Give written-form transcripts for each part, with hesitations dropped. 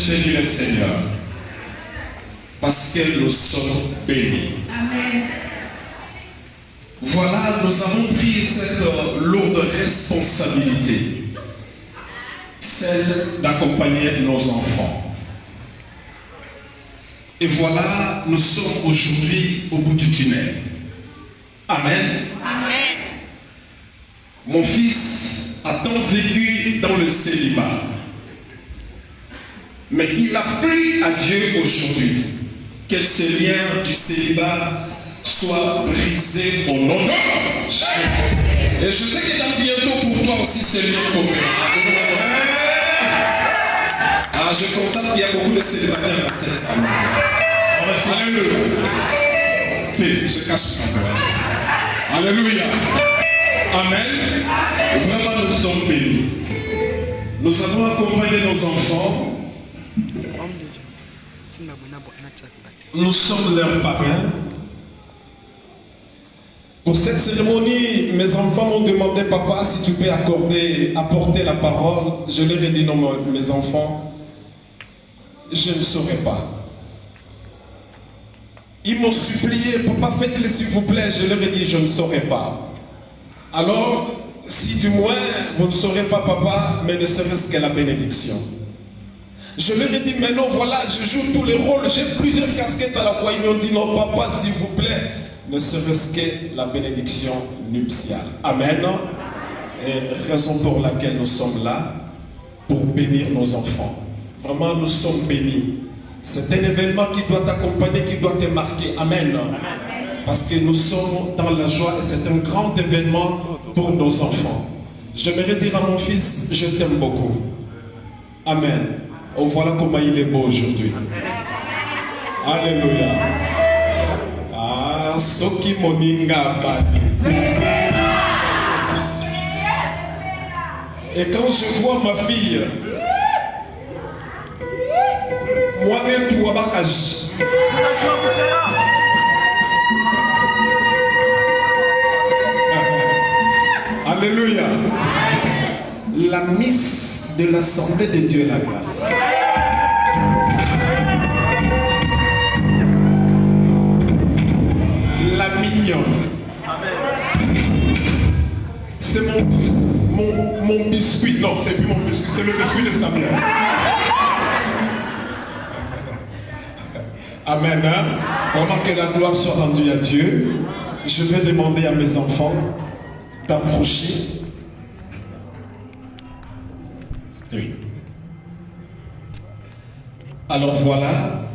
je bénis le Seigneur parce que nous sommes bénis. Amen. Voilà, nous avons pris cette lourde responsabilité, celle d'accompagner nos enfants. Et voilà, nous sommes aujourd'hui au bout du tunnel. Amen. Amen. Mon fils a tant vécu dans le célibat. Mais il a pris à Dieu aujourd'hui que ce lien du célibat soit brisé au nom de Jésus. Et je sais que dans bientôt pour toi aussi ce lien tombera. Ah, je constate qu'il y a beaucoup de célibataires dans cette salle. Alléluia. Je cache mon courage. Alléluia. Amen. Vraiment, nous sommes bénis. Nous avons accompagné nos enfants. Nous sommes leurs parrains. Pour cette cérémonie, mes enfants m'ont demandé, papa, si tu peux apporter la parole. Je leur ai dit, non, mes enfants, je ne saurais pas. Ils m'ont supplié, papa, faites-le s'il vous plaît. Je leur ai dit, je ne saurais pas. Alors, si du moins vous ne saurez pas, papa, mais ne serait-ce que la bénédiction. Je leur ai dit, mais non, voilà, je joue tous les rôles, j'ai plusieurs casquettes à la fois. Ils m'ont dit, non, papa, s'il vous plaît, ne serait-ce que la bénédiction nuptiale. Amen. Et raison pour laquelle nous sommes là, pour bénir nos enfants. Vraiment, nous sommes bénis. C'est un événement qui doit t'accompagner, qui doit te marquer. Amen. Parce que nous sommes dans la joie et c'est un grand événement pour nos enfants. J'aimerais dire à mon fils, je t'aime beaucoup. Amen. Oh, voilà comment il est beau aujourd'hui. Alléluia. Ah, Soki Moninga Bani. Et quand je vois ma fille, moi-même, tu vois pas. Alléluia. La Miss de l'Assemblée de Dieu la grâce. La mignonne. C'est mon biscuit. Non, c'est plus mon biscuit, c'est le biscuit de Samuel. Amen. Hein? Vraiment que la gloire soit rendue à Dieu. Je vais demander à mes enfants d'approcher. Oui. Alors voilà,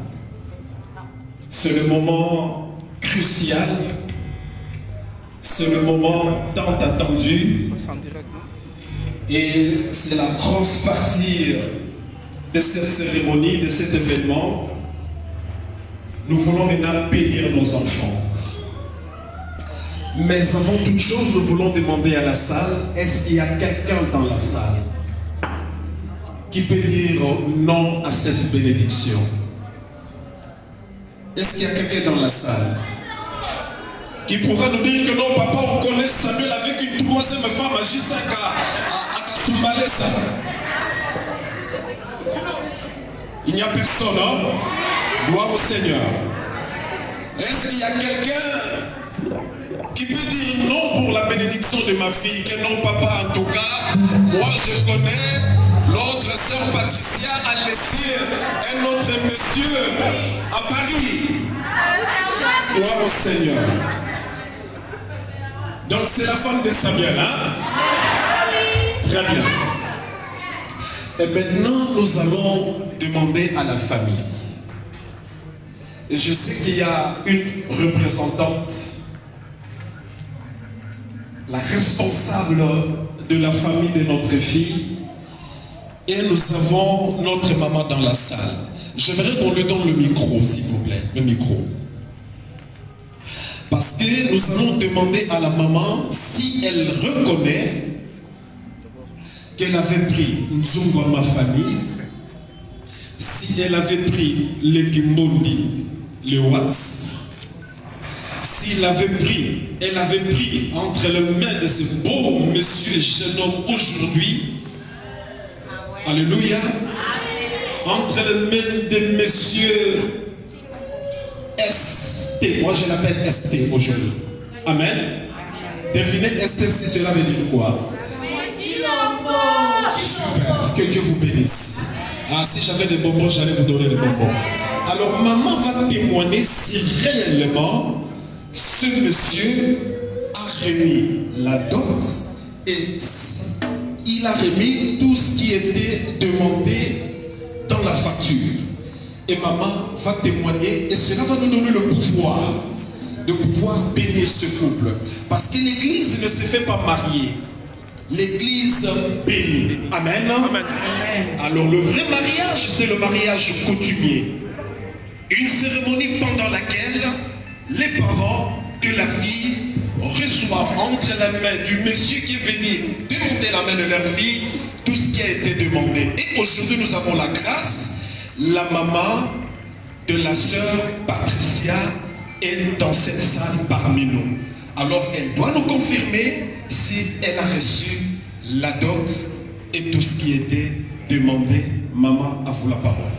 c'est le moment crucial, c'est le moment tant attendu et c'est la grosse partie de cette cérémonie, de cet événement. Nous voulons maintenant bénir nos enfants. Mais avant toute chose, nous voulons demander à la salle, est-ce qu'il y a quelqu'un dans la salle qui peut dire non à cette bénédiction? Est-ce qu'il y a quelqu'un dans la salle qui pourra nous dire que non, papa, on connaît Samuel avec une troisième femme à J5 à Kasumbalesa? Il n'y a personne, hein? Gloire au Seigneur. Est-ce qu'il y a quelqu'un qui peut dire non pour la bénédiction de ma fille? Que non, papa, en tout cas, moi je connais notre sœur Patricia à Lessier, un autre monsieur à Paris. Gloire au Seigneur. Donc c'est la femme de Samuel, hein? Très bien. Et maintenant, nous allons demander à la famille. Et je sais qu'il y a une représentante, la responsable de la famille de notre fille, et nous avons notre maman dans la salle. J'aimerais qu'on lui donne le micro, s'il vous plaît, le micro. Parce que nous allons demander à la maman si elle reconnaît qu'elle avait pris Nzungu à ma famille, si elle avait pris le Kimbondi, le Wax, s'il avait pris, elle avait pris entre les mains de ce beau monsieur et jeune homme aujourd'hui. Alléluia. entre les mains de messieurs ST. Moi, je l'appelle ST aujourd'hui. Amen. Devinez ST, si cela veut dire quoi? Super. Que Dieu vous bénisse. Ah, si j'avais des bonbons, j'allais vous donner des bonbons. Alors, maman va témoigner si réellement ce monsieur a remis la dot et il a remis tout ce qui était demandé dans la facture. Et maman va témoigner et cela va nous donner le pouvoir de pouvoir bénir ce couple. Parce que l'église ne se fait pas marier. L'église bénit. Amen. Amen. Alors le vrai mariage, c'est le mariage coutumier. Une cérémonie pendant laquelle les parents de la fille reçoivent entre la main du monsieur qui est venu demander la main de leur fille tout ce qui a été demandé. Et aujourd'hui nous avons la grâce, la maman de la sœur Patricia est dans cette salle parmi nous. Alors elle doit nous confirmer si elle a reçu la dot et tout ce qui était demandé. Maman, à vous la parole.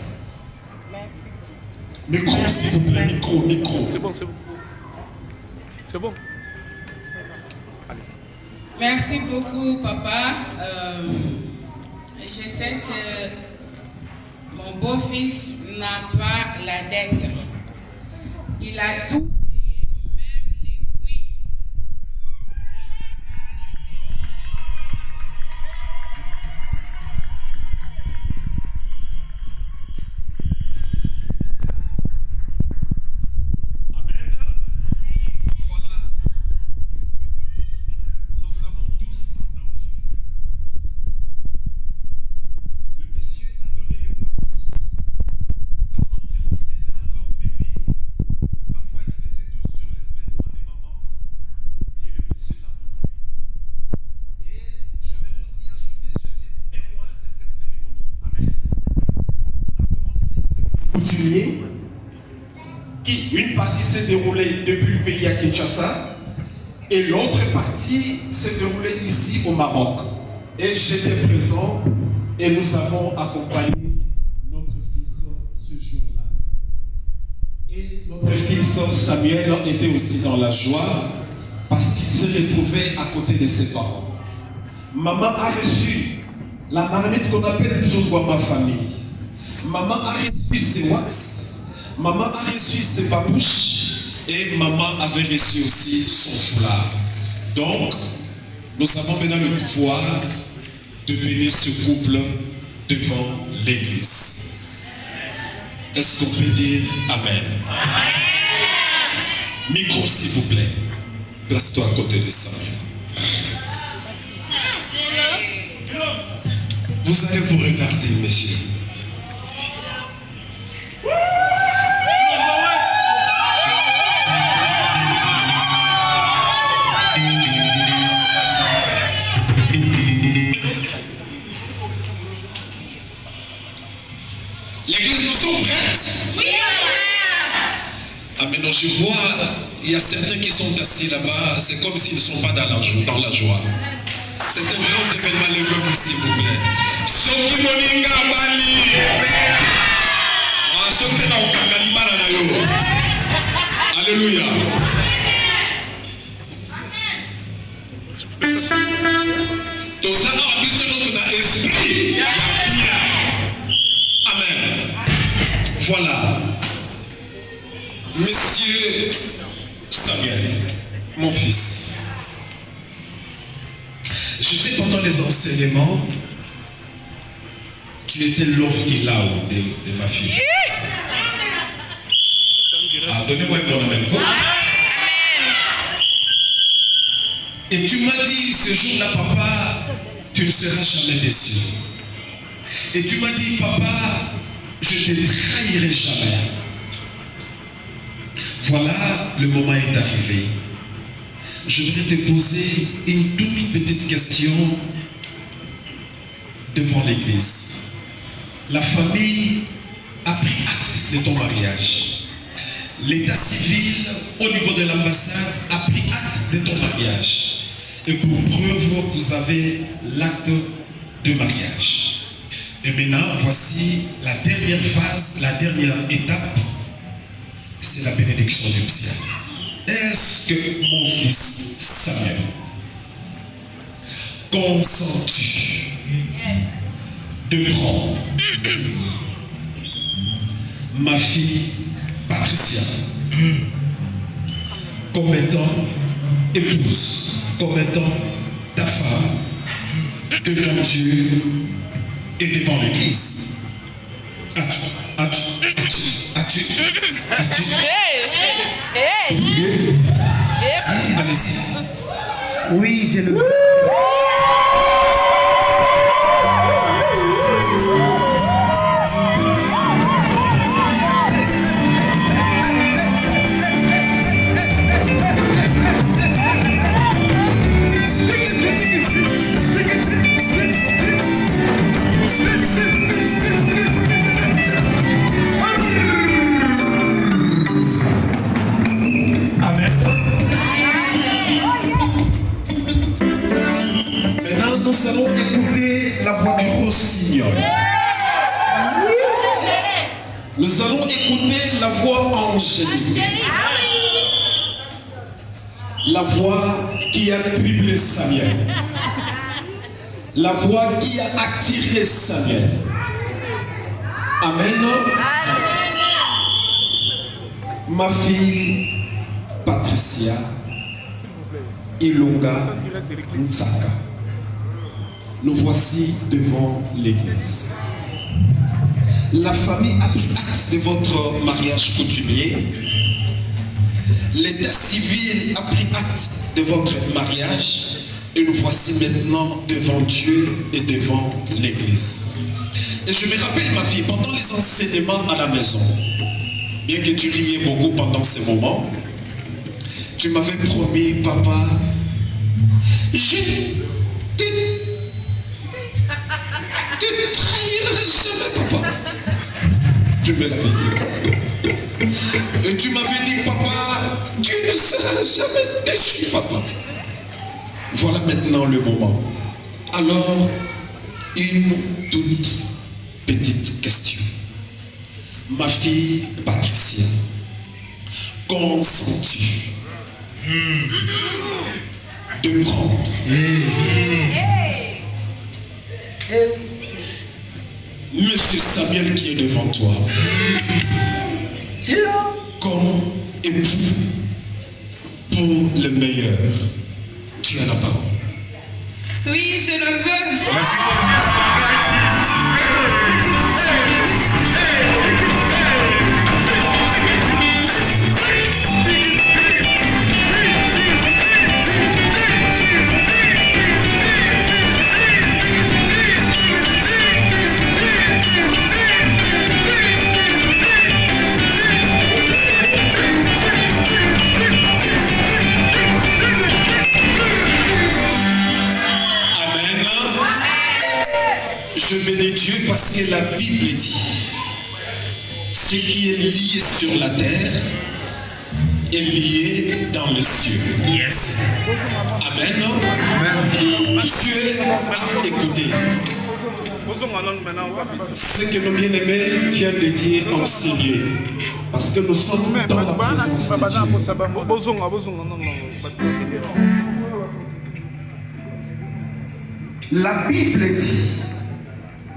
Micro, s'il vous plaît, micro. C'est bon. C'est bon. Merci beaucoup, papa. Je sais que mon beau-fils n'a pas la dette. Il a tout payé, même les fruits. Amen. Voilà. Nous avons tous entendu. Le monsieur a donné les watts. Quand notre fille était encore bébé, parfois il faisait tout sur les vêtements des mamans et le monsieur l'a honoré. Et j'aimerais aussi ajouter, j'étais témoin de cette cérémonie. Amen. On a commencé avec le coutumier qui, une partie s'est déroulée depuis le pays à Kinshasa et l'autre partie s'est déroulée ici au Maroc. Et j'étais présent et nous avons accompagné notre fils ce jour-là. Et notre fils Samuel était aussi dans la joie parce qu'il s'est retrouvé à côté de ses parents. Maman a reçu la marmite qu'on appelle ma famille. Maman a reçu ses wax. Maman a reçu ses babouches et maman avait reçu aussi son foulard. Donc, nous avons maintenant le pouvoir de bénir ce couple devant l'église. Est-ce qu'on peut dire Amen? Micro, s'il vous plaît. Place-toi à côté de Samuel. Vous allez vous regarder, messieurs. L'église, nous sommes prêtes? Oui, ah, maintenant je vois, il y a certains qui sont assis là-bas, c'est comme s'ils ne sont pas dans la joie. C'est un grand événement, levez-vous s'il vous plaît. Soki moninga bali. Soki na okangani bana na yo. Alléluia. Tozana biso nyonso na esprit ya bien. Amen. Voilà. Monsieur Samuel, mon fils. Je sais pendant les enseignements, tu étais l'offre-là de ma fille. Ah, donnez-moi un bon amen. Et tu m'as dit ce jour-là, papa, tu ne seras jamais déçu. Et tu m'as dit, papa, je ne te trahirai jamais. Voilà, le moment est arrivé. Je voudrais te poser une toute petite question devant l'église. La famille a pris acte de ton mariage. L'état civil, au niveau de l'ambassade, a pris acte de ton mariage. Et pour preuve, vous avez l'acte de mariage. Et maintenant, voici la dernière phase, la dernière étape, c'est la bénédiction du ciel. Est-ce que mon fils Samuel, consens-tu de prendre ma fille Patricia comme étant épouse, comme étant ta femme, devant Dieu et devant l'Église? As-tu Allez-y. Oui, je le veux. Nous allons écouter la voix du rossignol. Nous allons écouter la voix angélique. La voix qui a triplé Samuel. La voix qui a attiré Samuel. Amen. Ma fille Patricia Ilunga Ntsaka. Nous voici devant l'église. La famille a pris acte de votre mariage coutumier. L'état civil a pris acte de votre mariage. Et nous voici maintenant devant Dieu et devant l'église. Et je me rappelle, ma fille, pendant les enseignements à la maison, bien que tu riais beaucoup pendant ces moments, tu m'avais promis, papa, tu ne trahiras jamais, papa. Tu me l'avais dit. Et tu m'avais dit, papa, tu ne seras jamais déçu, papa. Voilà maintenant le moment. Alors, une toute petite question. Ma fille Patricia, consens-tu de prendre Monsieur Samuel qui est devant toi comme époux pour le meilleur? Tu as la parole. Oui, je le veux. Merci. Je bénis Dieu parce que la Bible dit ce qui est lié sur la terre est lié dans les cieux. Yes. Amen. Dieu a écouté ce que nos bien-aimés viennent de dire, enseigner. Parce que nous sommes dans la présence de Dieu. La Bible dit,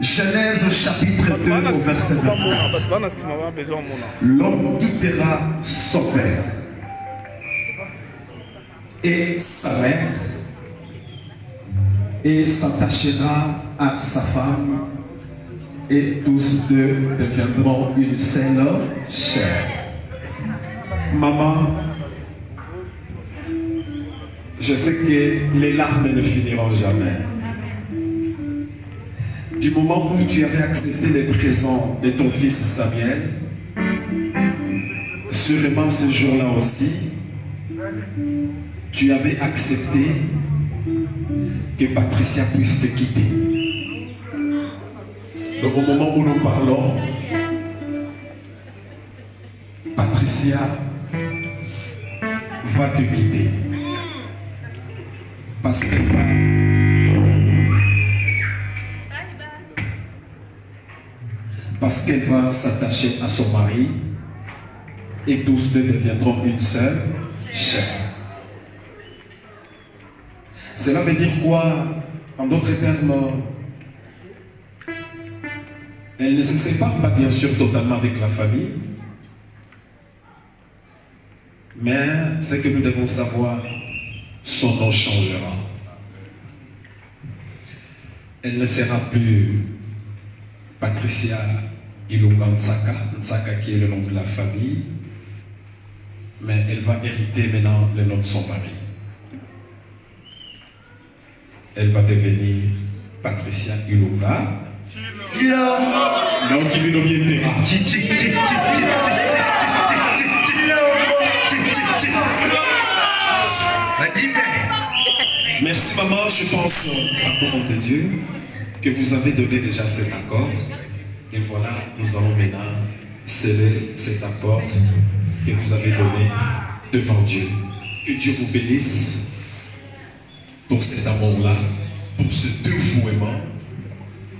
Genèse chapitre 2 au verset 21, l'homme quittera son père et sa mère et s'attachera à sa femme et tous deux deviendront une seule chair. Maman, je sais que les larmes ne finiront jamais. Du moment où tu avais accepté les présents de ton fils Samuel, sûrement ce jour-là aussi, tu avais accepté que Patricia puisse te quitter. Donc au moment où nous parlons, Patricia va te quitter. Parce qu'elle va... parce qu'elle va s'attacher à son mari et tous deux deviendront une seule chair. Cela veut dire quoi? En d'autres termes, elle ne se sépare pas bien sûr totalement avec la famille, mais ce que nous devons savoir, son nom changera. Elle ne sera plus Patricia Ilunga Ntsaka, Ntsaka qui est le nom de la famille, mais elle va hériter maintenant le nom de son mari. Elle va devenir Patricia Ilunga. Non, qui vient bien terrain. Merci maman, je pense, par nom de Dieu, que vous avez donné déjà cet accord. Et voilà, nous allons maintenant sceller cet accord que vous avez donné devant Dieu. Que Dieu vous bénisse pour cet amour-là, pour ce dévouement,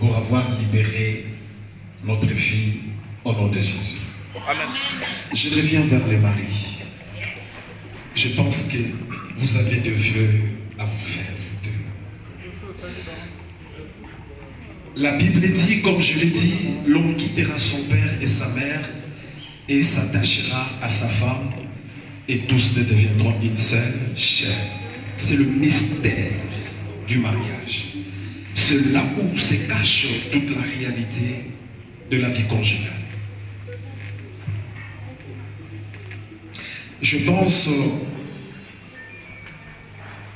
pour avoir libéré notre fille au nom de Jésus. Amen. Je reviens vers les maris. Je pense que vous avez des vœux à vous faire, vous deux. La Bible dit, comme je l'ai dit, l'homme quittera son père et sa mère et s'attachera à sa femme et tous deux deviendront une seule chair. C'est le mystère du mariage. C'est là où se cache toute la réalité de la vie conjugale. Je pense,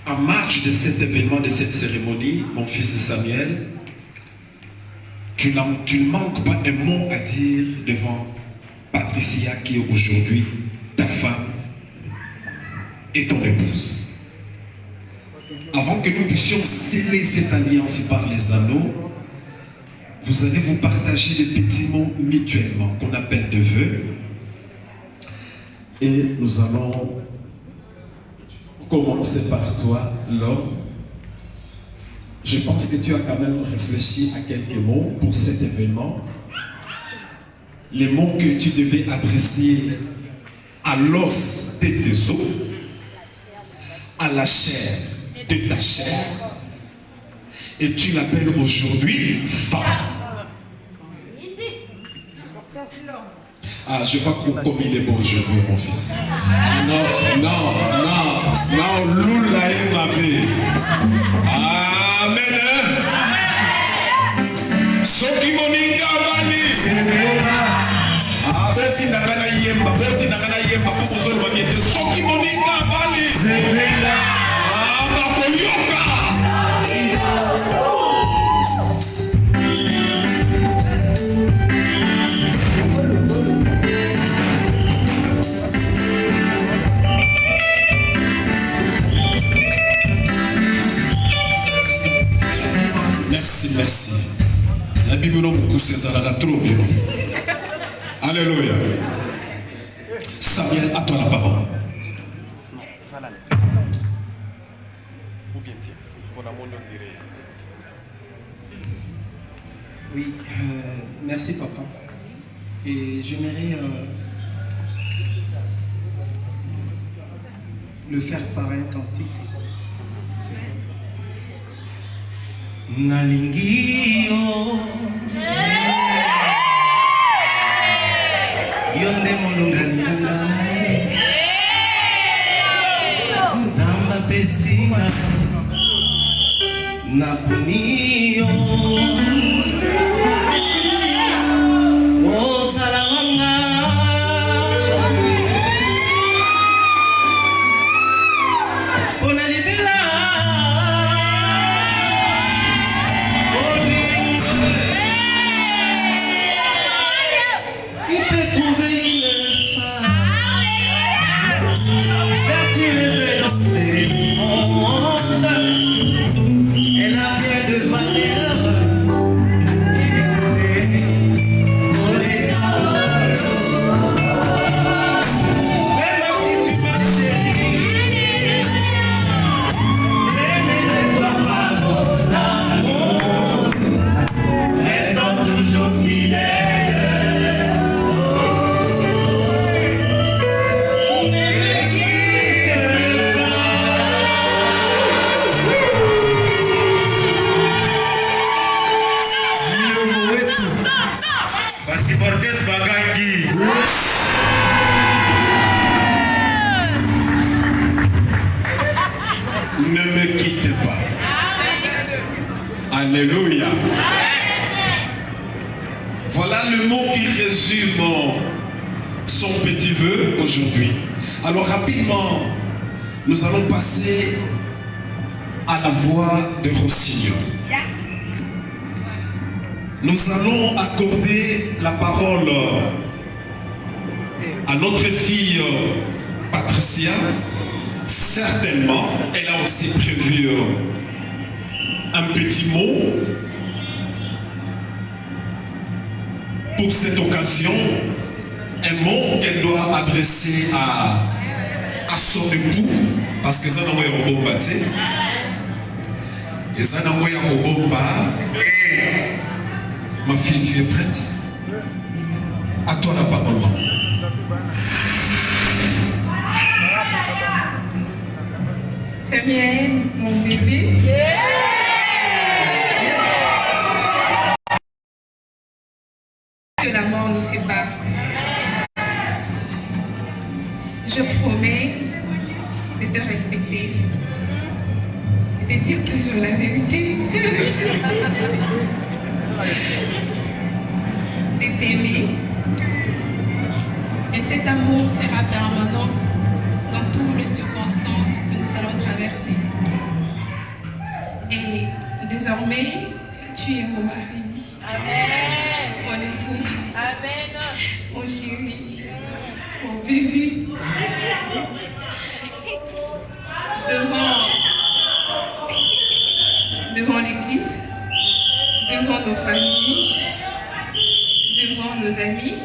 en marge de cet événement, de cette cérémonie, mon fils Samuel, tu ne manques pas un mot à dire devant Patricia qui est aujourd'hui ta femme et ton épouse. Avant que nous puissions sceller cette alliance par les anneaux, vous allez vous partager des petits mots mutuellement qu'on appelle des vœux. Et nous allons commencer par toi, l'homme. Je pense que tu as quand même réfléchi à quelques mots pour cet événement. Les mots que tu devais adresser à l'os de tes os, à la chair de ta chair. Et tu l'appelles aujourd'hui femme. Ah, je vois comme il est beau aujourd'hui, mon fils. Non, Lula est ma vie. Amen. Soki moninga bani. Ah, boti nakana yemba, popozolo babiete. Soki moninga bani. Ah, bakoyoka. Merci. La Bible nous pousse ça là trop bien. Alléluia. Samuel, à toi la parole. Oui, merci papa. Et j'aimerais le faire par un cantique. Nalingi yo yonde molongani na ngai nzamba pesinga na boni yo ozala wanga mpona libela. Elle a bien de valeur. ne me quitte pas. Alléluia. Voilà le mot qui résume son petit vœu aujourd'hui. Alors rapidement, nous allons passer à la voix de Rossignol. Nous allons accorder la parole à notre fille Patricia. Certainement, elle a aussi prévu un petit mot pour cette occasion, un mot qu'elle doit adresser à son époux, parce que ça n'a pas été bombardier. Et ça n'a pas été bombardier. Ma fille, tu es prête? À toi la parole. Samuel, mon bébé. Que la mort nous sépare. Je promets de te respecter et de dire toujours la vérité. De t'aimer. Et cet amour sera permanent dans toutes les circonstances que nous allons traverser. Et désormais, tu es mon mari. Amen. Mon époux. Amen. Mon chéri. Mon bébé. Devant l'église, devant nos familles, devant nos amis,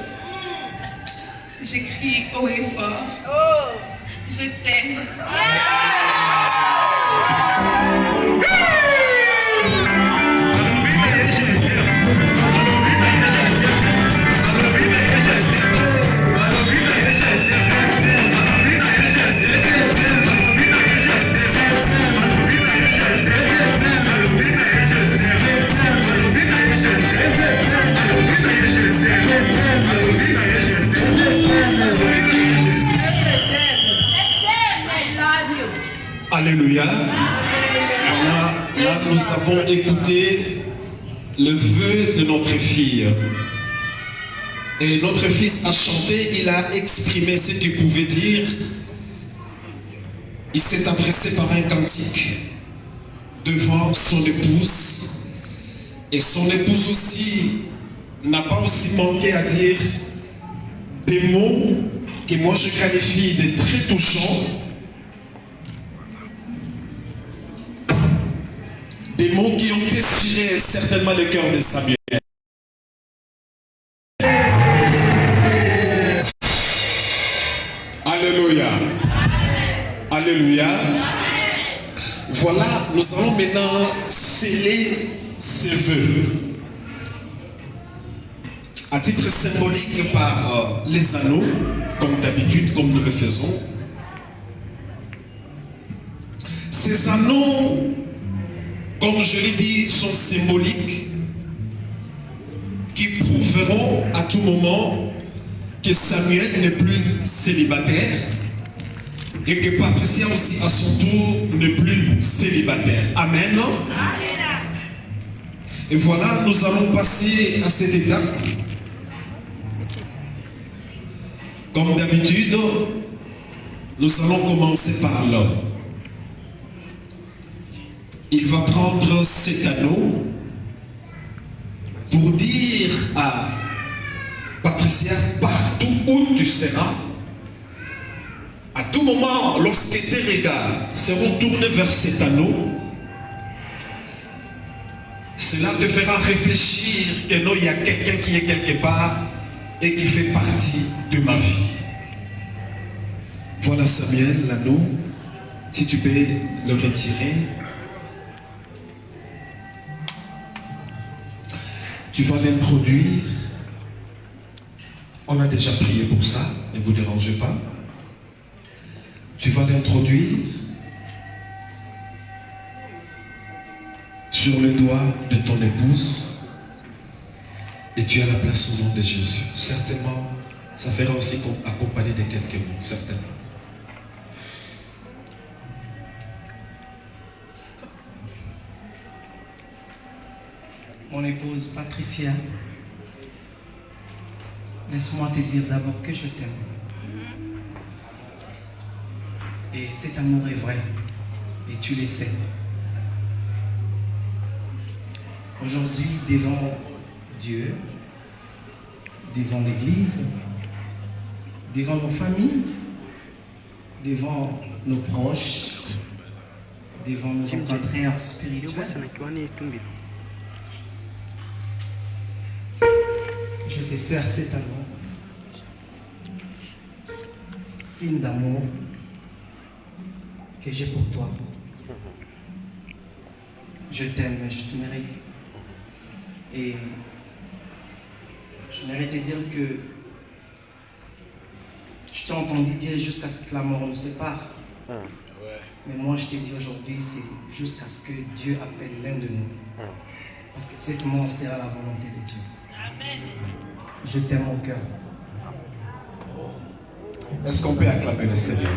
j'écris haut et fort. Oh. Je t'aime. Alléluia. Voilà, là nous avons écouté le vœu de notre fille. Et notre fils a chanté, il a exprimé ce qu'il pouvait dire. Il s'est adressé par un cantique devant son épouse. Et son épouse aussi n'a pas aussi manqué à dire des mots que moi je qualifie de très touchants. Des mots qui ont déchiré certainement le cœur de Samuel. Alléluia. Alléluia. Voilà, nous allons maintenant sceller ces vœux. À titre symbolique par les anneaux, comme d'habitude, comme nous le faisons. Ces anneaux, comme je l'ai dit, sont symboliques qui prouveront à tout moment que Samuel n'est plus célibataire et que Patricia aussi à son tour n'est plus célibataire. Amen. Et voilà, nous allons passer à cette étape. Comme d'habitude, nous allons commencer par l'homme. Il va prendre cet anneau pour dire à Patricia, partout où tu seras, à tout moment, lorsque tes regards seront tournés vers cet anneau, cela te fera réfléchir que non, il y a quelqu'un qui est quelque part et qui fait partie de ma vie. Voilà Samuel, l'anneau, si tu peux le retirer. Tu vas l'introduire. On a déjà prié pour ça, ne vous dérangez pas. Tu vas l'introduire sur le doigt de ton épouse et tu as la place au nom de Jésus. Certainement, ça fera aussi accompagner de quelques mots, certainement. mon épouse Patricia, laisse-moi te dire d'abord que je t'aime. Et cet amour est vrai, et tu le sais. Aujourd'hui, devant Dieu, devant l'Église, devant nos familles, devant nos proches, devant nos encadreurs spirituels, je te sers cet amour, signe d'amour que j'ai pour toi. Je t'aime, je te mérite. Et je mérite de dire que je t'ai entendu dire jusqu'à ce que la mort nous sépare. Mais moi je te dis aujourd'hui, c'est jusqu'à ce que Dieu appelle l'un de nous. Parce que cette mort sera la volonté de Dieu. Amen. Je t'aime au cœur. Est-ce qu'on peut acclamer le Seigneur?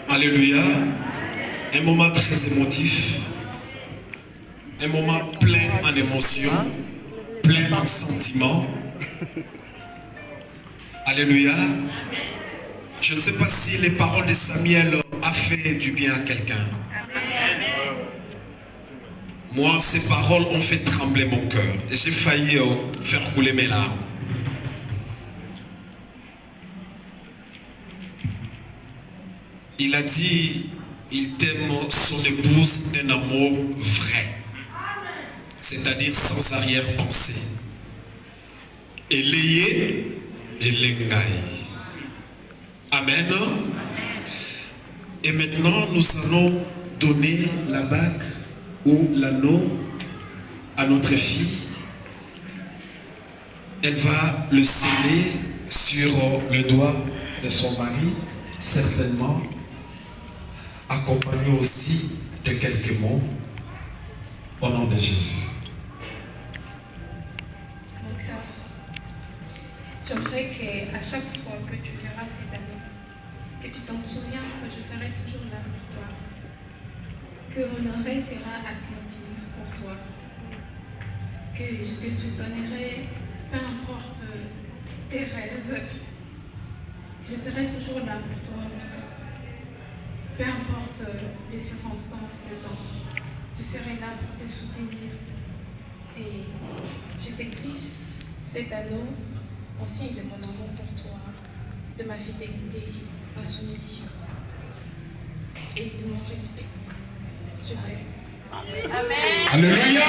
Alléluia. Un moment très émotif. Un moment plein en émotions, plein en sentiments. Alléluia. Je ne sais pas si les paroles de Samuel ont fait du bien à quelqu'un. Moi, ces paroles ont fait trembler mon cœur. Et j'ai failli faire couler mes larmes. Il a dit, il t'aime son épouse d'un amour vrai. C'est-à-dire sans arrière-pensée. Eléyé et Lengaï. Amen. Et maintenant, nous allons donner la bague ou l'anneau à notre fille. Elle va le sceller sur le doigt de son mari, certainement, accompagné aussi de quelques mots au nom de Jésus. Mon cœur, j'aimerais qu'à chaque fois que tu verras cette année, que tu t'en souviens que je serai toujours là pour toi, que mon oreille sera attentive pour toi, que je te soutiendrai, peu importe tes rêves, je serai toujours là pour toi en tout cas. Peu importe les circonstances, le temps, je serai là pour te soutenir. Et je t'écris cet anneau en signe de mon amour pour toi, de ma fidélité, ma soumission et de mon respect. Je t'aime. Amen. Alléluia.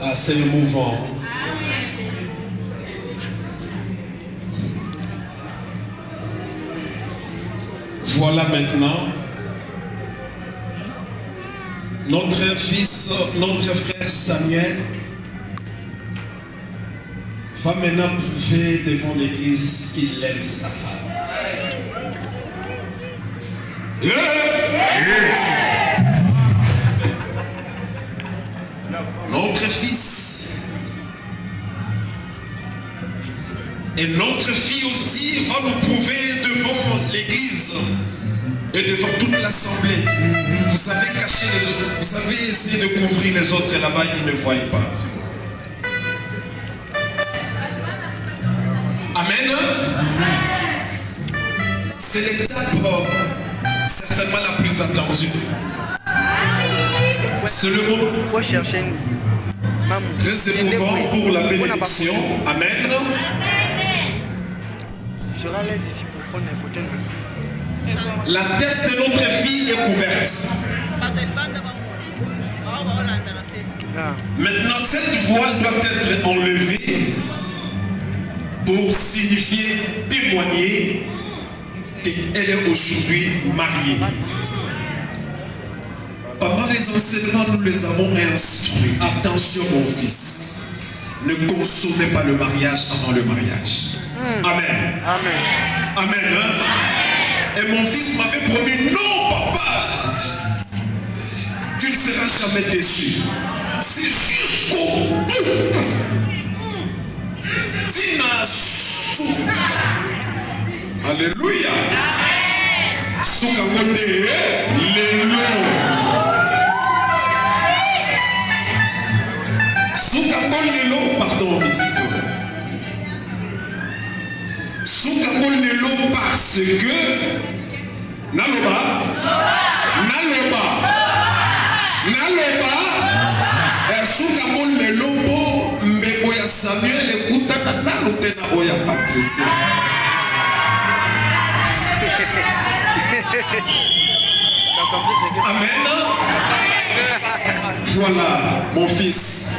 Ah, c'est émouvant. Voilà maintenant notre fils, notre frère Samuel va maintenant prouver devant l'église qu'il aime sa femme. Notre fils et notre fille aussi va nous prouver devant l'église et devant toute l'assemblée. Vous avez caché les autres, vous avez essayé de couvrir les autres et là-bas ils ne voient pas. Amen. C'est l'étape certainement la plus attendue. C'est le mot très émouvant pour la bénédiction. Amen. La tête de notre fille est couverte. Maintenant, cette voile doit être enlevée pour signifier, témoigner qu'elle est aujourd'hui mariée. Pendant les enseignements, nous les avons instruits. Attention mon fils, ne consommez pas le mariage avant le mariage. Amen. Amen. Amen. Et mon fils m'avait promis, non papa, tu ne seras jamais lelo. Soukango lelo, pardon, musique. Soukango lelo parce que naloba. Soukango lelo po mbeko ya Samuel ekutana nalo tena oya Patricia. Amen. Voilà, mon fils,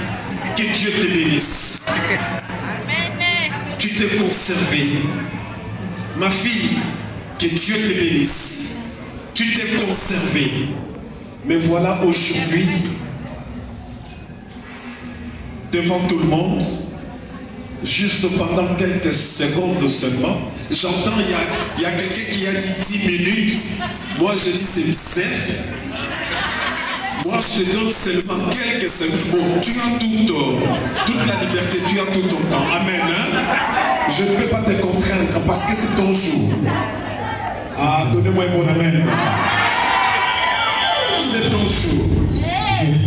que Dieu te bénisse. Amen. Tu t'es conservé. Ma fille, que Dieu te bénisse. Tu t'es conservé. Mais voilà aujourd'hui, devant tout le monde, juste pendant quelques secondes seulement, j'entends, il y a quelqu'un qui a dit 10 minutes. Moi, je dis c'est bzef. Moi, je te donne seulement quelques secondes. Bon, tu as toute la liberté, tu as tout ton temps. Amen. Hein? Je ne peux pas te contraindre parce que c'est ton jour. Ah, donnez-moi mon amen. C'est ton jour.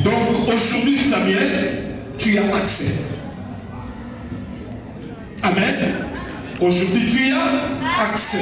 Donc, aujourd'hui, Samuel, tu as accès. Amen. Aujourd'hui, tu as accès.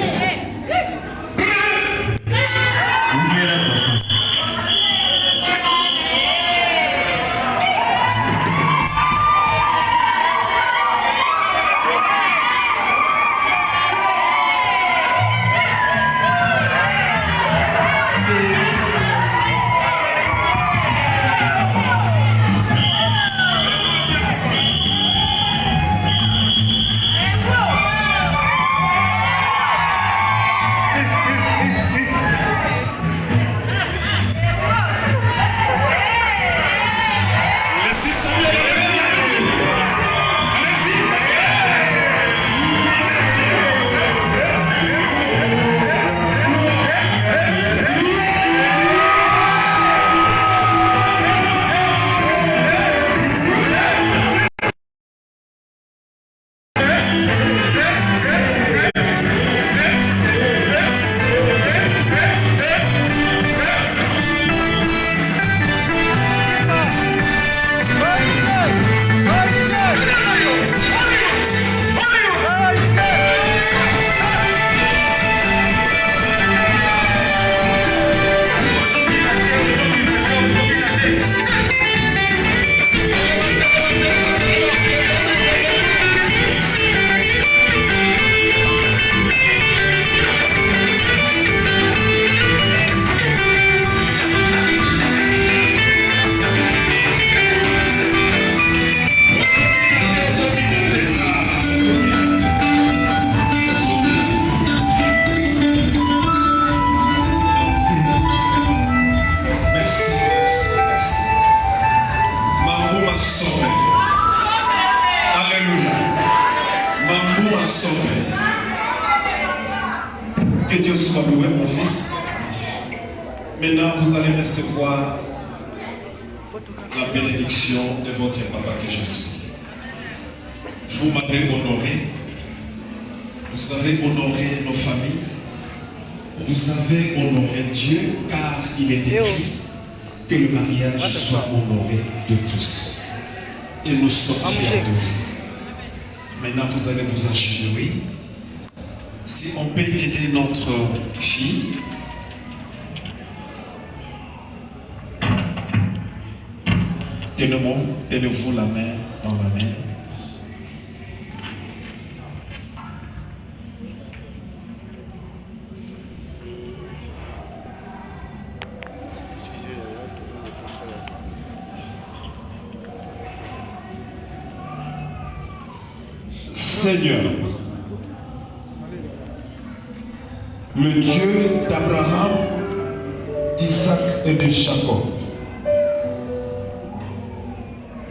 Que Dieu soit loué, mon fils. Maintenant, vous allez recevoir la bénédiction de votre papa que je suis. Vous m'avez honoré. Vous avez honoré nos familles. Vous avez honoré Dieu, car il est écrit que le mariage soit honoré de tous. Et nous sommes fiers de vous. Maintenant, vous allez vous agenouiller. Si on peut aider notre fille, tenez-vous la main dans la main. Seigneur, le Dieu d'Abraham, d'Isaac et de Jacob,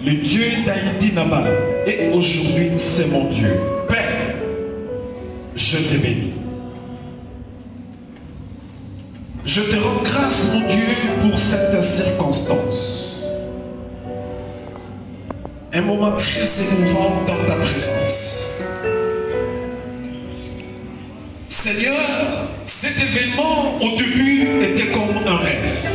le Dieu d'Haïti Nabal, et aujourd'hui c'est mon Dieu. Père, je te bénis. Je te rends grâce, mon Dieu, pour cette circonstance. Un moment très émouvant dans ta présence. Seigneur, Cet événement, au début, était comme un rêve.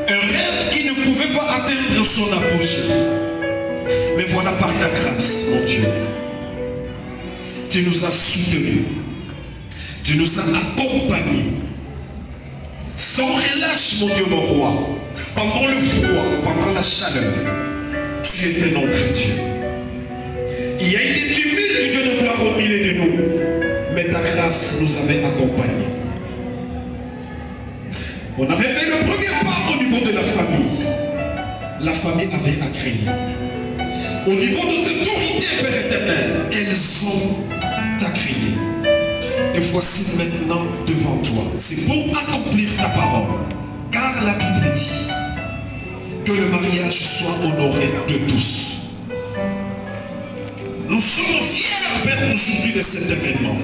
Un rêve qui ne pouvait pas atteindre son apogée. Mais voilà, par ta grâce, mon Dieu, tu nous as soutenus. Tu nous as accompagnés. Sans relâche, mon Dieu, mon roi. Pendant le froid, pendant la chaleur, tu étais notre Dieu. Il y a eu des tumultes, Dieu de gloire, au milieu de nous. Mais ta grâce nous avait accompagnés. On avait fait le premier pas au niveau de la famille. La famille avait agréé. Au niveau de cette autorité, Père éternel, elles ont agréé. Et voici maintenant devant toi. C'est pour accomplir ta parole. Car la Bible dit que le mariage soit honoré de tous. Nous sommes fiers, Père, aujourd'hui de cet événement.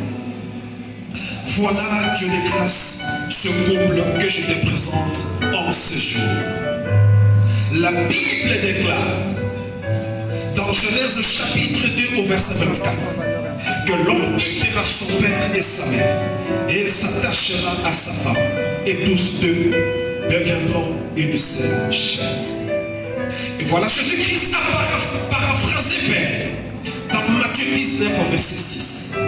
Voilà, Dieu de grâce, ce couple que je te présente en ce jour. La Bible déclare, dans Genèse chapitre 2 au verset 24, que l'homme quittera son père et sa mère et s'attachera à sa femme, et tous deux deviendront une seule chair. Et voilà, Jésus-Christ a paraphrasé, Père, dans Matthieu 19 au verset 6,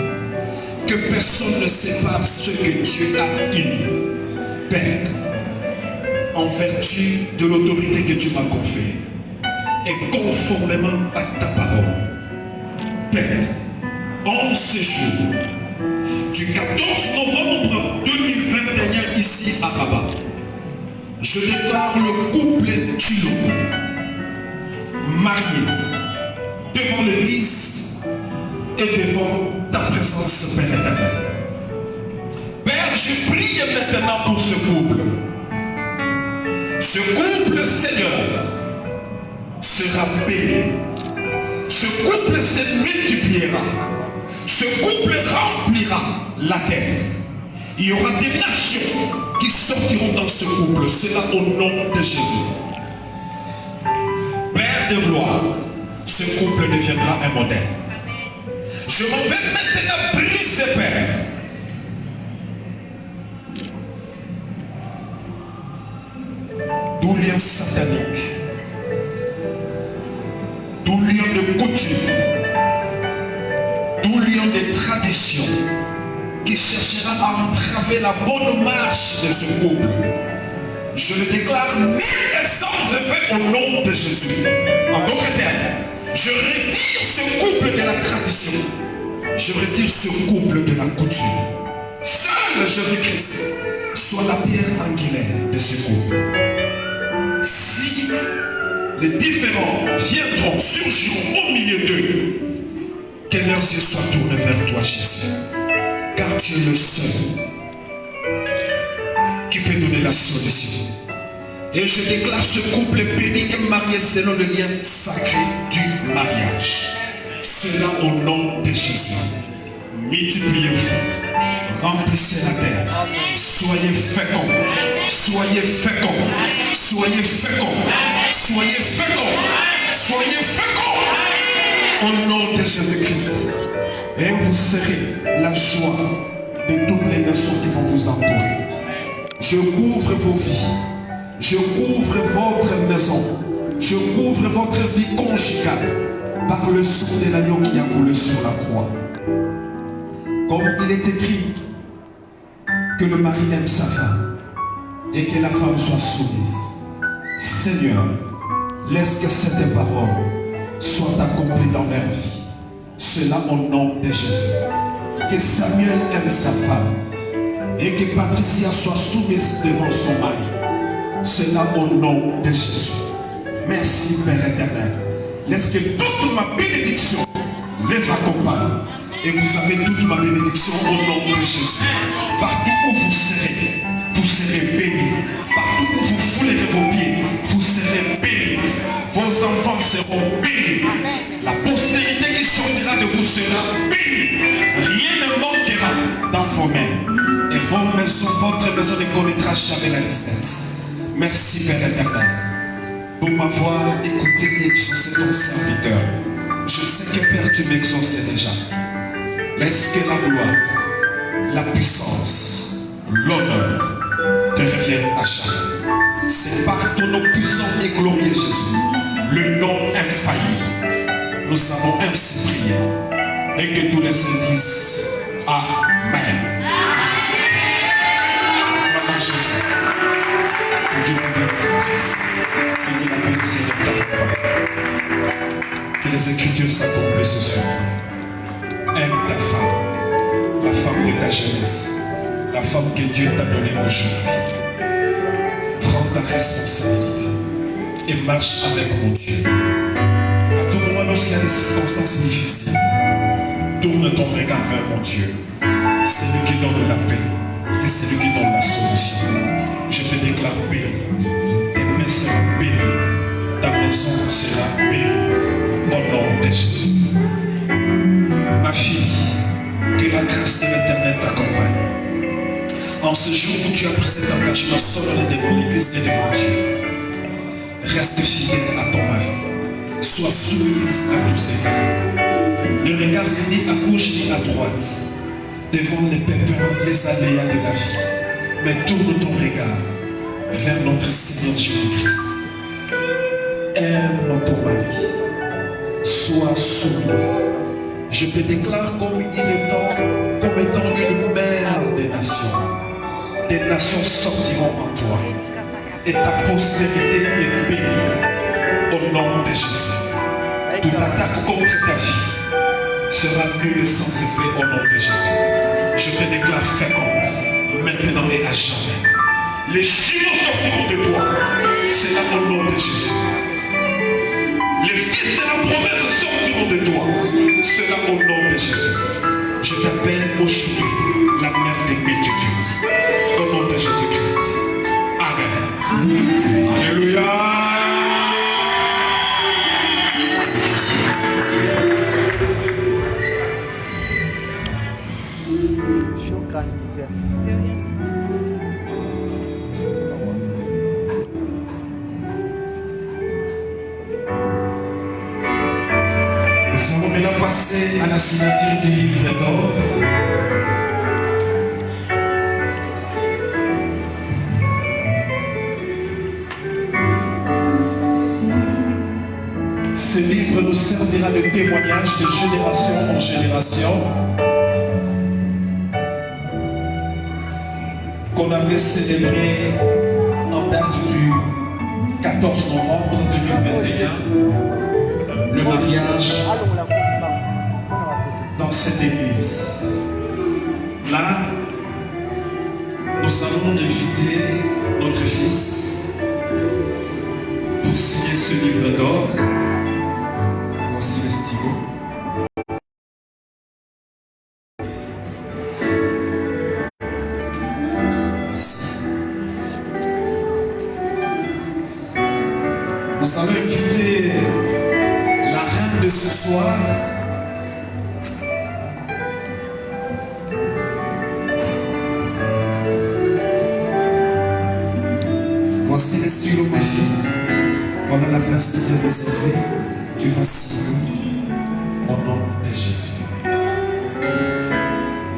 que personne ne sépare ce que Dieu a uni, Père, en vertu de l'autorité que tu m'as confiée et conformément à ta parole. Père, en ce jour du 14 novembre 2021 ici à Rabat, je déclare le couple Tshilongo marié devant l'église et devant ta présence, Père éternel. Père, je prie maintenant pour ce couple. Ce couple, Seigneur, sera béni. Ce couple se multipliera. Ce couple remplira la terre. Il y aura des nations qui sortiront dans ce couple. Cela au nom de Jésus. Père de gloire, ce couple deviendra un modèle. Je m'en vais maintenant briser, Père, tout lien satanique, tout lien de coutume, tout lien de tradition qui cherchera à entraver la bonne marche de ce couple. Je le déclare nul et sans effet au nom de Jésus. En d'autres termes, je retire ce couple de la tradition. Je retire ce couple de la coutume. Seul Jésus-Christ soit la pierre angulaire de ce couple. Si les différents viendront, surgiront au milieu d'eux, que leurs yeux soient tournés vers toi, Jésus. Car tu es le seul qui peut donner la solution. Et je déclare ce couple béni et marié selon le lien sacré du mariage. Cela au nom de Jésus. Multipliez-vous. Remplissez la terre. Soyez féconds. Soyez féconds. Soyez féconds. Soyez féconds. Soyez féconds. Au nom de Jésus-Christ. Et vous serez la joie de toutes les nations qui vont vous entourer. Je couvre vos vies. Je couvre votre maison. Je couvre votre vie conjugale par le sang de l'agneau qui a coulé sur la croix. Comme il est écrit que le mari aime sa femme et que la femme soit soumise. Seigneur, laisse que cette parole soit accomplie dans leur vie. Cela au nom de Jésus. Que Samuel aime sa femme et que Patricia soit soumise devant son mari. Cela au nom de Jésus. Merci Père éternel. Laisse que toute ma bénédiction les accompagne. Et vous avez toute ma bénédiction au nom de Jésus. Partout où vous serez bénis. Partout où vous foulerez vos pieds, vous serez bénis. Vos enfants seront bénis. La postérité qui sortira de vous sera bénie. Rien ne manquera dans vos mains. Et vos maisons, votre maison ne connaîtra jamais la disette. Merci Père éternel pour m'avoir écouté et exaucé ton serviteur. Je sais que Père, tu m'exauces déjà. Laisse que la gloire, la puissance, l'honneur te reviennent à jamais. C'est par ton nom puissant et glorieux Jésus, le nom infaillible. Nous avons ainsi prié. Et que tous les saints disent Amen. Amen. Jésus. Que Dieu te bénisse, mon fils. Et que la paix du Seigneur t'accompagne. Que les Écritures s'accomplissent sur toi. Aime ta femme, la femme de ta jeunesse, la femme que Dieu t'a donnée aujourd'hui. Prends ta responsabilité et marche avec mon Dieu. À tout moment, lorsqu'il y a des circonstances difficiles, tourne ton regard vers mon Dieu. C'est lui qui donne la paix et c'est lui qui donne la solution. Je te déclare béni. Tes mains seront bénies. Ta maison sera bénie. Au nom de Jésus. Ma fille, que la grâce de l'Éternel t'accompagne. En ce jour où tu as pris cet engagement solennel devant l'Église et devant Dieu, reste fidèle à ton mari. Sois soumise à tous égards. Ne regarde ni à gauche ni à droite devant les pépins, les aléas de la vie, mais tourne ton regard vers notre Seigneur Jésus-Christ. Aime ton mari. Sois soumise. Je te déclare comme étant une mère des nations. Des nations sortiront en toi et ta postérité est bénie au nom de Jésus. Toute attaque contre ta vie sera nulle et sans effet au nom de Jésus. Je te déclare féconde maintenant et à jamais. Les jumeaux sortiront de toi. C'est là au nom de Jésus. Les fils de la promesse sortiront de toi. C'est là au nom de Jésus. Je t'appelle aujourd'hui la mère des multitudes. Au nom de Jésus-Christ. Amen. Alléluia. Nous allons maintenant passer à la signature du livre d'or. Ce livre nous servira de témoignage de génération en génération qu'on avait célébré en date du 14 novembre 2021 le mariage dans cette église. Là, nous allons inviter notre fils pour signer ce livre d'or. Voici le stylo. Merci. Nous allons inviter la reine de ce soir. Voici les stylos, ma fille. Voilà la place qui t'est réservée. Tu vas signer au nom de Jésus.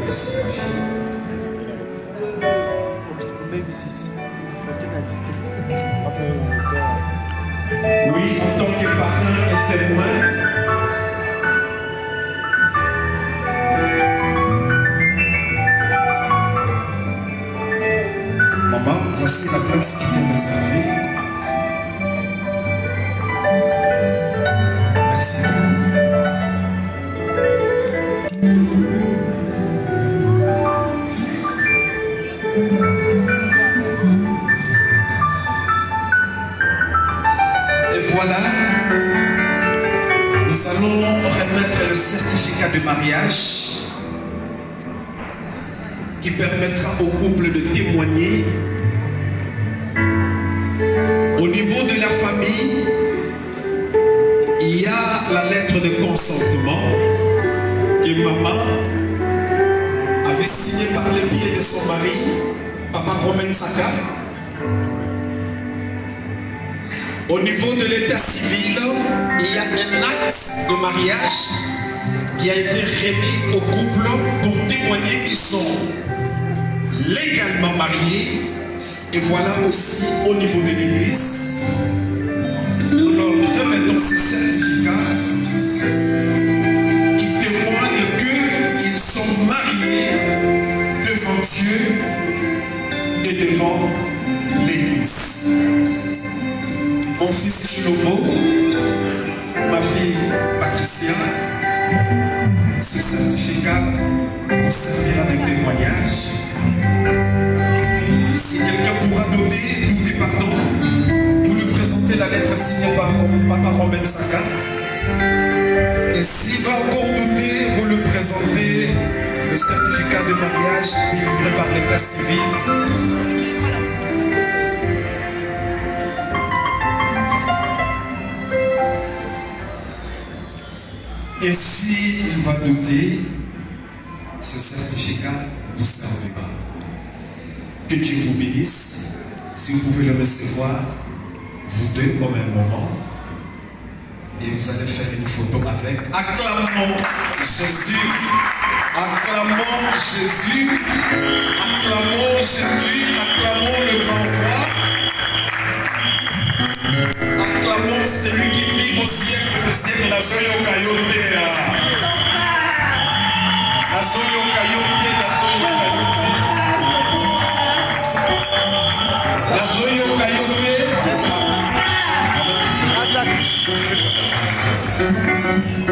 Merci, ma fille. Oui, en tant que parrain et témoin, maman, voici la place qui t'est réservée. Merci beaucoup. Et voilà, nous allons remettre le certificat de mariage qui permettra au couple de témoigner. Au niveau de la famille, il y a la lettre de consentement que maman avait signée par le biais de son mari, Papa Romain Saka. Au niveau de l'état civil, il y a un acte de mariage qui a été remis au couple pour témoigner qu'ils sont légalement mariés. Et voilà aussi au niveau de l'église, nous leur remettons ces certificats qui témoignent qu'ils sont mariés devant Dieu et devant l'église. Mon fils Shlomo, ma fille Patricia, ce certificat vous servira de témoignage. Si quelqu'un pourra douter pardon, vous lui présentez la lettre signée par Papa Romain Saka. Et s'il va encore douter, vous lui présentez le certificat de mariage délivré par l'état civil. Et s'il va douter, ce certificat vous servira. Que Dieu vous bénisse. Si vous pouvez le recevoir, vous deux au même moment. Et vous allez faire une photo avec. Acclamons Jésus. Acclamons Jésus. Acclamons Jésus. Acclamons le grand roi. Acclamons celui qui vit au siècle des siècles. La Zoyo Kayote. La Zoyo Kayote. La Zoyo Kayote. La Zoyo Kayote.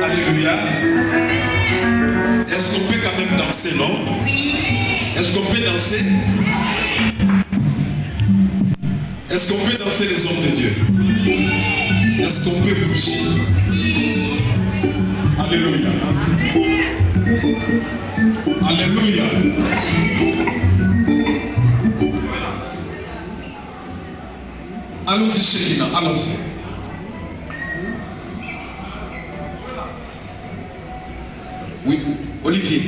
Alléluia. Est-ce qu'on peut quand même danser, non? Oui. Est-ce qu'on peut danser? Est-ce qu'on peut danser les hommes de Dieu? Est-ce qu'on peut bouger? Alléluia. Alléluia. Allons-y, Chérina, allons-y. Oui, Olivier.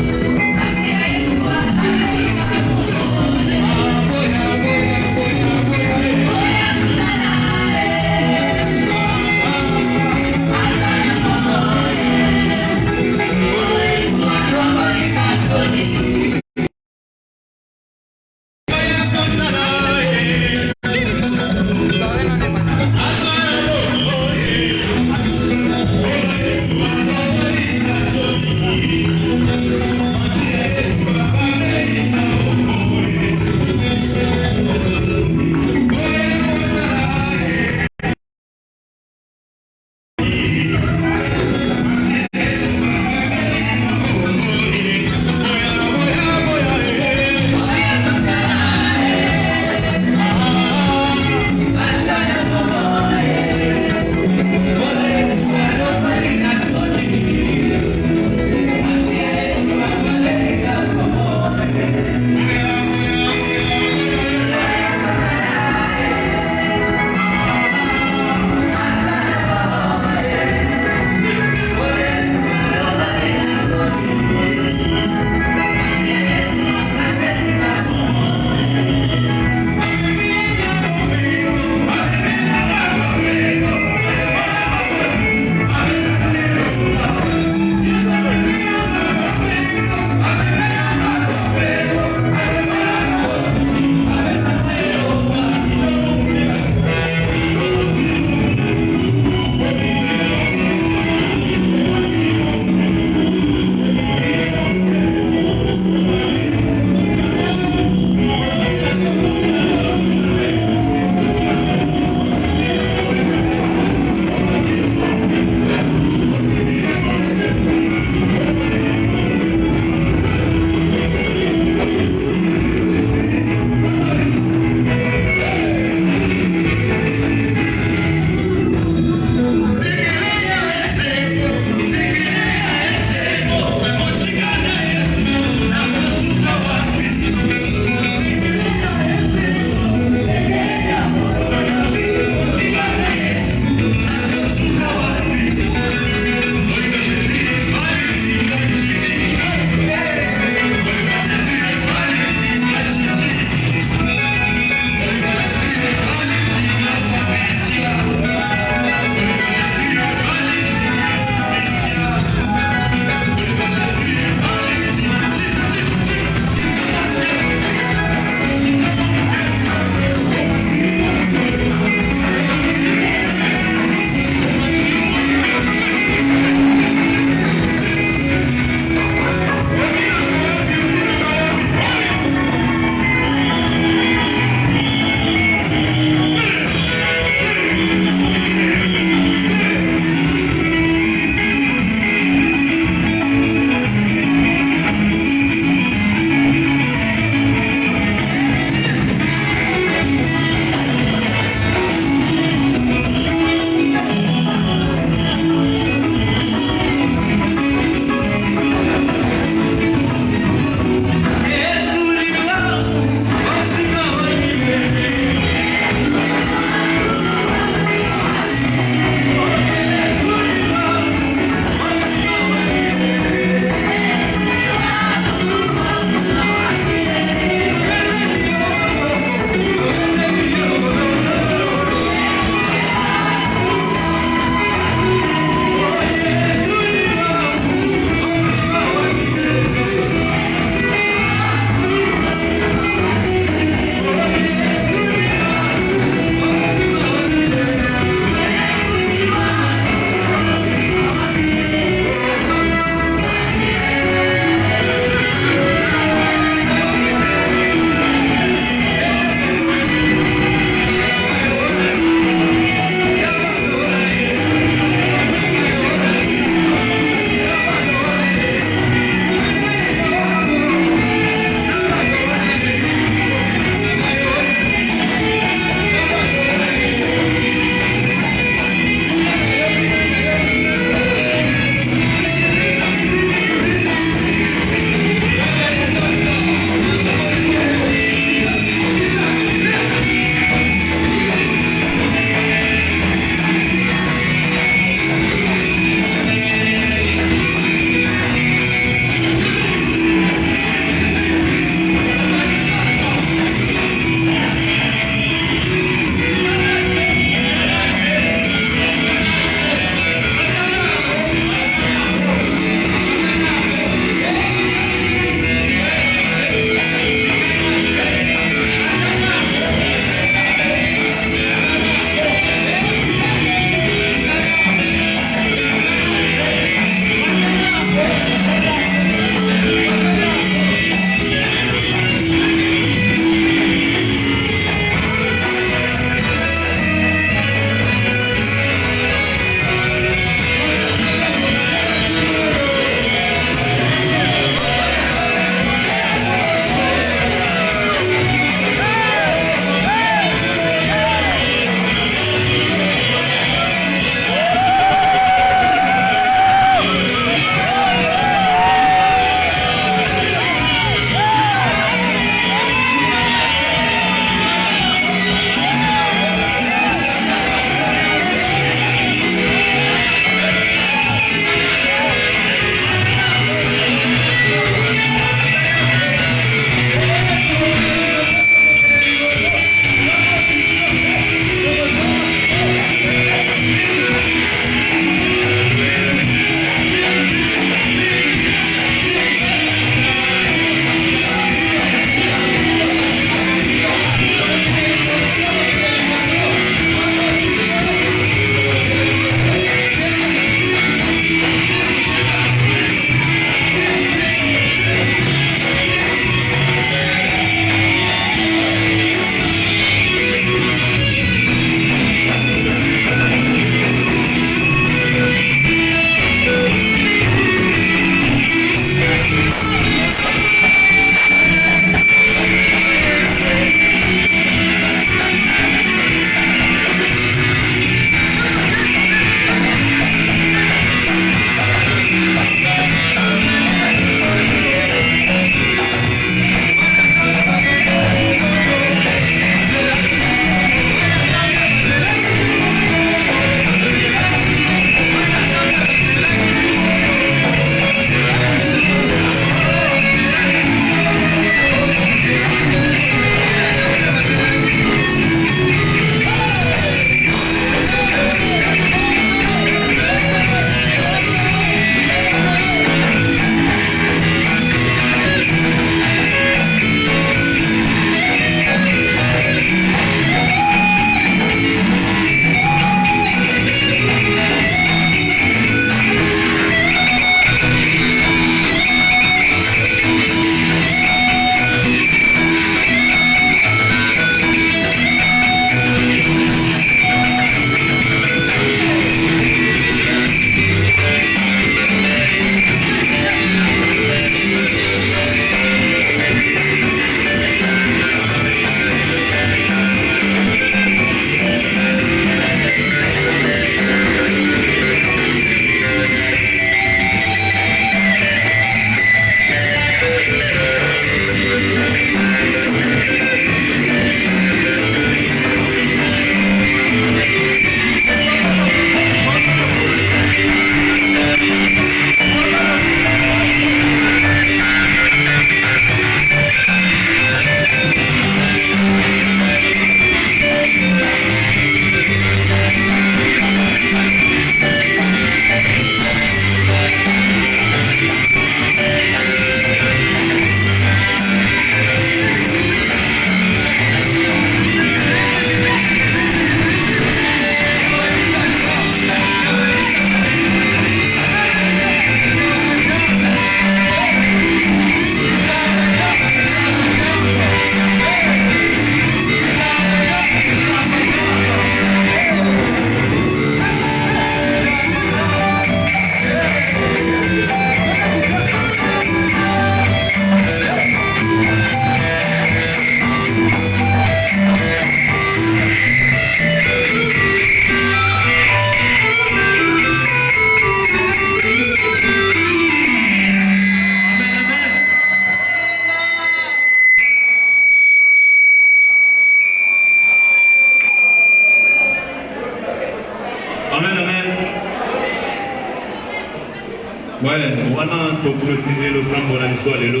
Ouais, wana toclôturer le sambo na biso lelo.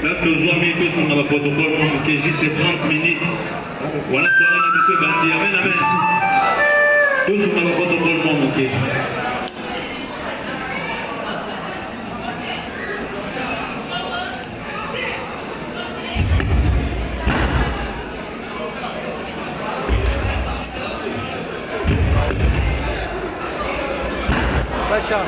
Là tozwami tosunga ba protocole mo ke juste 30 minutes. Wana soirée na biso bandi amen amen. Tosunga ba protocole mo ke. Bachar.